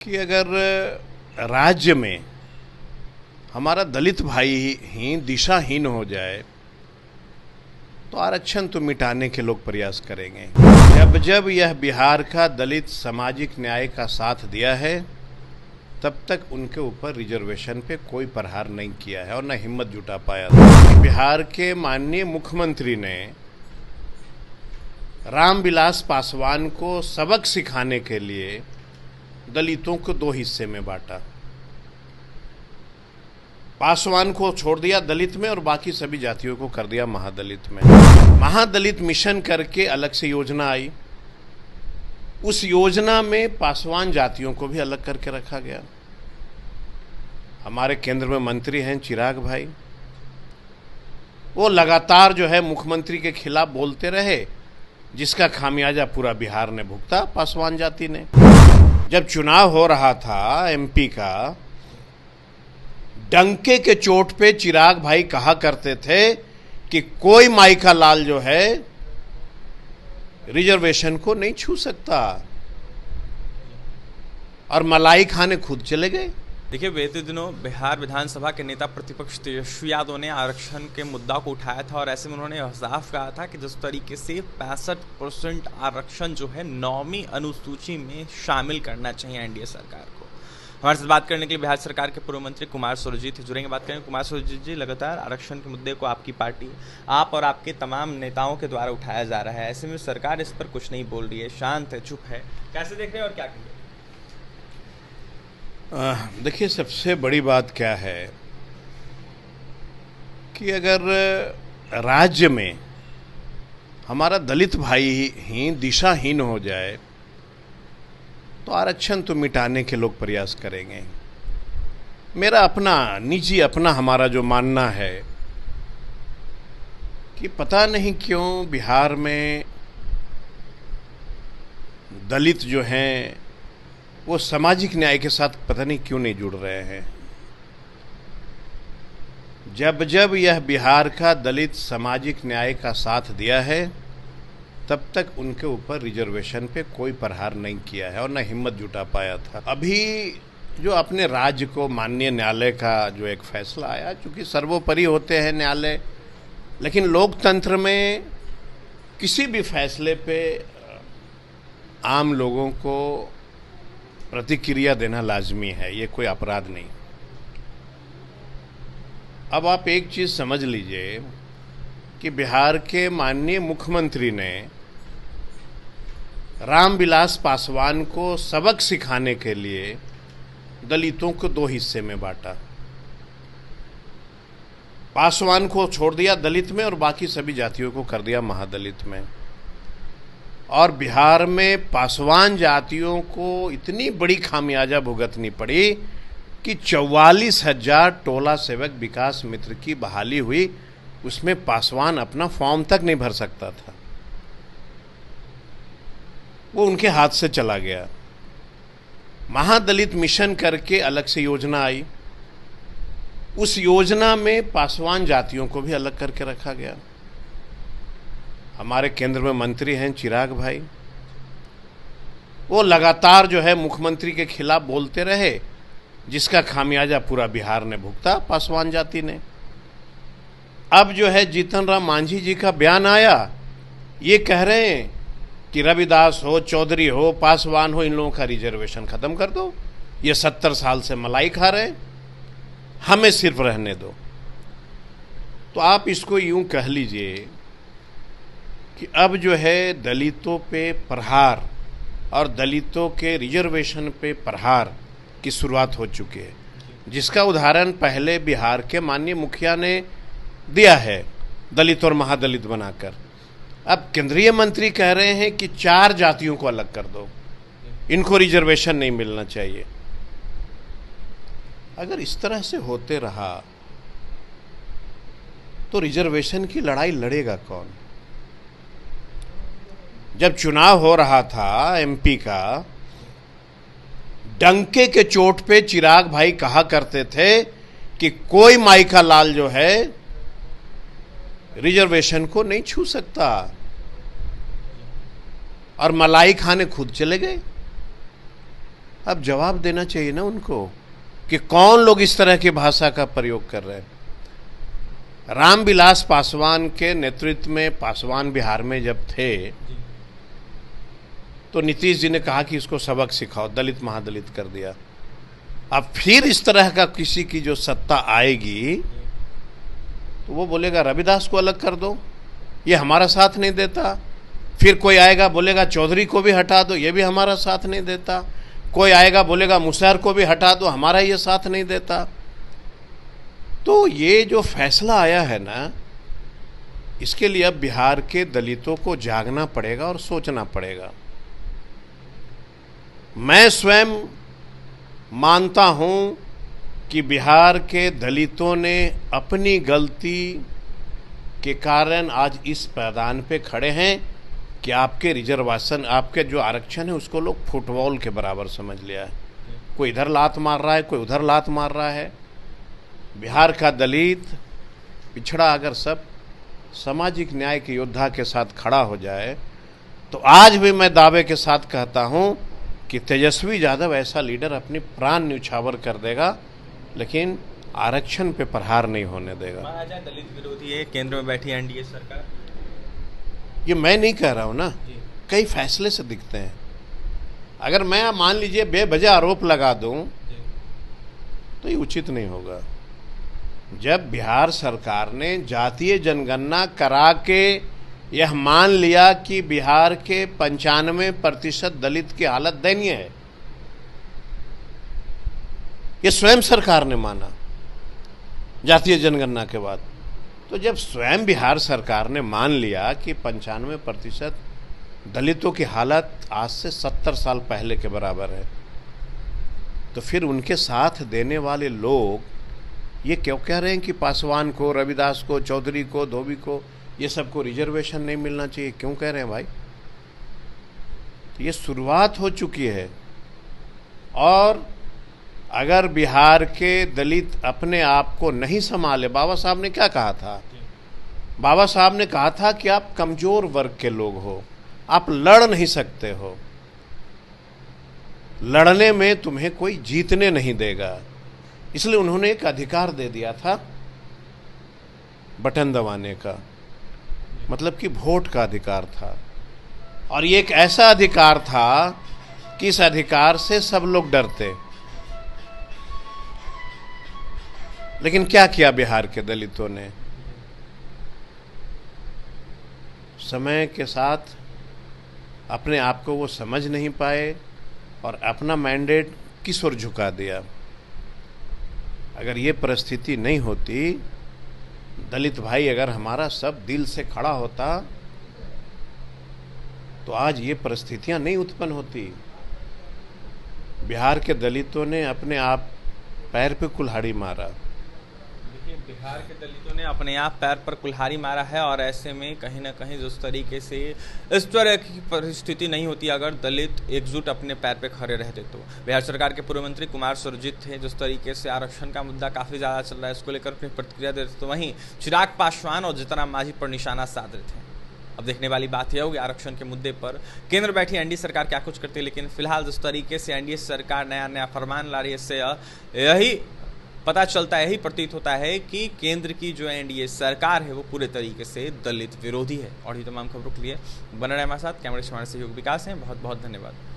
कि अगर राज्य में हमारा दलित भाई ही दिशाहीन हो जाए तो आरक्षण तो मिटाने के लोग प्रयास करेंगे। जब जब यह बिहार का दलित सामाजिक न्याय का साथ दिया है तब तक उनके ऊपर रिजर्वेशन पे कोई प्रहार नहीं किया है और न हिम्मत जुटा पाया था। बिहार के माननीय मुख्यमंत्री ने रामविलास पासवान को सबक सिखाने के लिए दलितों को दो हिस्से में बांटा। पासवान को छोड़ दिया दलित में और बाकी सभी जातियों को कर दिया महादलित में। महादलित मिशन करके अलग से योजना आई, उस योजना में पासवान जातियों को भी अलग करके रखा गया। हमारे केंद्र में मंत्री हैं चिराग भाई, वो लगातार जो है मुख्यमंत्री के खिलाफ बोलते रहे, जिसका खामियाजा पूरा बिहार ने भुगता, पासवान जाति ने। जब चुनाव हो रहा था एमपी का, डंके के चोट पे चिराग भाई कहा करते थे कि कोई माई का लाल जो है रिजर्वेशन को नहीं छू सकता, और मलाई खाने खुद चले गए। देखिए, बीते दिनों बिहार विधानसभा के नेता प्रतिपक्ष तेजस्वी यादव ने आरक्षण के मुद्दा को उठाया था और ऐसे में उन्होंने साफ कहा था कि जिस तरीके से 65% आरक्षण जो है 9वीं अनुसूची में शामिल करना चाहिए एनडीए सरकार को। हमारे साथ बात करने के लिए बिहार सरकार के पूर्व मंत्री कुमार सुरजीत जुड़ेंगे। बात करेंगे कुमार सुरजीत जी, लगातार आरक्षण के मुद्दे को आपकी पार्टी, आप और आपके तमाम नेताओं के द्वारा उठाया जा रहा है, ऐसे में सरकार इस पर कुछ नहीं बोल रही है, शांत है, चुप है, कैसे देख रहे हैं और क्या कहेंगे? देखिए, सबसे बड़ी बात क्या है कि अगर राज्य में हमारा दलित भाई ही दिशाहीन हो जाए तो आरक्षण तो मिटाने के लोग प्रयास करेंगे। मेरा अपना निजी हमारा जो मानना है कि पता नहीं क्यों बिहार में दलित जो हैं वो सामाजिक न्याय के साथ पता नहीं क्यों नहीं जुड़ रहे हैं। जब जब यह बिहार का दलित सामाजिक न्याय का साथ दिया है तब तक उनके ऊपर रिजर्वेशन पे कोई प्रहार नहीं किया है और न हिम्मत जुटा पाया था। अभी जो अपने राज्य को माननीय न्यायालय का जो एक फैसला आया, चूंकि सर्वोपरि होते हैं न्यायालय, लेकिन लोकतंत्र में किसी भी फैसले पे आम लोगों को प्रतिक्रिया देना लाजमी है, ये कोई अपराध नहीं। अब आप एक चीज समझ लीजिए कि बिहार के माननीय मुख्यमंत्री ने रामविलास पासवान को सबक सिखाने के लिए दलितों को दो हिस्से में बांटा। पासवान को छोड़ दिया दलित में और बाकी सभी जातियों को कर दिया महादलित में। और बिहार में पासवान जातियों को इतनी बड़ी खामियाजा भुगतनी पड़ी कि 44,000 टोला सेवक विकास मित्र की बहाली हुई, उसमें पासवान अपना फॉर्म तक नहीं भर सकता था, वो उनके हाथ से चला गया। महादलित मिशन करके अलग से योजना आई, उस योजना में पासवान जातियों को भी अलग करके रखा गया। हमारे केंद्र में मंत्री हैं चिराग भाई, वो लगातार जो है मुख्यमंत्री के खिलाफ बोलते रहे, जिसका खामियाजा पूरा बिहार ने भुगता, पासवान जाति ने। अब जो है जीतन राम मांझी जी का बयान आया, ये कह रहे हैं कि रविदास हो, चौधरी हो, पासवान हो, इन लोगों का रिजर्वेशन खत्म कर दो, ये 70 साल से मलाई खा रहे हैं, हमें सिर्फ रहने दो। तो आप इसको यूं कह लीजिए कि अब जो है दलितों पे प्रहार और दलितों के रिजर्वेशन पे प्रहार की शुरुआत हो चुकी है, जिसका उदाहरण पहले बिहार के माननीय मुखिया ने दिया है, दलित और महादलित बनाकर। अब केंद्रीय मंत्री कह रहे हैं कि 4 जातियों को अलग कर दो, इनको रिजर्वेशन नहीं मिलना चाहिए। अगर इस तरह से होते रहा तो रिजर्वेशन की लड़ाई लड़ेगा कौन? जब चुनाव हो रहा था एमपी का, डंके के चोट पे चिराग भाई कहा करते थे कि कोई माई का लाल जो है रिजर्वेशन को नहीं छू सकता, और मलाई खाने खुद चले गए। अब जवाब देना चाहिए ना उनको कि कौन लोग इस तरह की भाषा का प्रयोग कर रहे हैं। रामविलास पासवान के नेतृत्व में पासवान बिहार में जब थे तो नीतीश जी ने कहा कि इसको सबक सिखाओ, दलित महादलित कर दिया। अब फिर इस तरह का किसी की जो सत्ता आएगी तो वो बोलेगा रविदास को अलग कर दो, ये हमारा साथ नहीं देता। फिर कोई आएगा बोलेगा चौधरी को भी हटा दो, ये भी हमारा साथ नहीं देता। कोई आएगा बोलेगा मुसहर को भी हटा दो, हमारा ये साथ नहीं देता। तो ये जो फैसला आया है ना, इसके लिए अब बिहार के दलितों को जागना पड़ेगा और सोचना पड़ेगा। मैं स्वयं मानता हूं कि बिहार के दलितों ने अपनी गलती के कारण आज इस मैदान पे खड़े हैं कि आपके रिजर्वेशन, आपके जो आरक्षण है उसको लोग फुटबॉल के बराबर समझ लिया है। कोई इधर लात मार रहा है, कोई उधर लात मार रहा है। बिहार का दलित पिछड़ा अगर सब सामाजिक न्याय के योद्धा के साथ खड़ा हो जाए तो आज भी मैं दावे के साथ कहता हूं कि तेजस्वी यादव ऐसा लीडर अपनी प्राण न्यौछावर कर देगा, लेकिन आरक्षण पे प्रहार नहीं होने देगा। महाराजा दलित विरोधी है केंद्र में बैठी एनडीए सरकार, ये मैं नहीं कह रहा हूं ना, कई फैसले से दिखते हैं। अगर मैं मान लीजिए बेवजह आरोप लगा दूं तो ये उचित नहीं होगा। जब बिहार सरकार ने जातीय जनगणना करा के यह मान लिया कि बिहार के 95% दलित की हालत दयनीय है, ये स्वयं सरकार ने माना जातीय जनगणना के बाद। तो जब स्वयं बिहार सरकार ने मान लिया कि 95% दलितों की हालत आज से 70 साल पहले के बराबर है, तो फिर उनके साथ देने वाले लोग ये क्यों कह रहे हैं कि पासवान को, रविदास को, चौधरी को, धोबी को, ये सबको रिजर्वेशन नहीं मिलना चाहिए? क्यों कह रहे हैं भाई? तो ये शुरुआत हो चुकी है। और अगर बिहार के दलित अपने आप को नहीं संभाले, बाबा साहब ने क्या कहा था? बाबा साहब ने कहा था कि आप कमजोर वर्ग के लोग हो, आप लड़ नहीं सकते हो, लड़ने में तुम्हें कोई जीतने नहीं देगा। इसलिए उन्होंने एक अधिकार दे दिया था बटन दबाने का, मतलब कि वोट का अधिकार था। और ये एक ऐसा अधिकार था कि इस अधिकार से सब लोग डरते। लेकिन क्या किया बिहार के दलितों ने? समय के साथ अपने आप को वो समझ नहीं पाए और अपना मैंडेट किस ओर झुका दिया। अगर ये परिस्थिति नहीं होती, दलित भाई अगर हमारा सब दिल से खड़ा होता तो आज ये परिस्थितियां नहीं उत्पन्न होती। बिहार के दलितों ने अपने आप पैर पे कुल्हाड़ी मारा। बिहार के दलितों ने अपने आप पैर पर कुल्हाड़ी मारा है और ऐसे में कहीं ना कहीं जिस तरीके से इस तरह की परिस्थिति नहीं होती अगर दलित एकजुट अपने पैर पे खड़े रहते तो। बिहार सरकार के पूर्व मंत्री कुमार सुरजीत थे, जिस तरीके से आरक्षण का मुद्दा काफ़ी ज़्यादा चल रहा है, इसको लेकर अपनी प्रतिक्रिया दे रहे थे, तो वहीं चिराग पासवान और जीतनराम मांझी पर निशाना साध रहे थे। अब देखने वाली बात यह होगी आरक्षण के मुद्दे पर केंद्र बैठी एनडीए सरकार क्या कुछ करती है। लेकिन फिलहाल जिस तरीके से एनडीए सरकार नया नया फरमान ला रही है, इससे यही पता चलता है, यही प्रतीत होता है कि केंद्र की जो एनडीए सरकार है वो पूरे तरीके से दलित विरोधी है। और ये तमाम खबरों के लिए बने रहे हमारे साथ। कैमरे से हमारे सहयोग विकास हैं। बहुत बहुत धन्यवाद।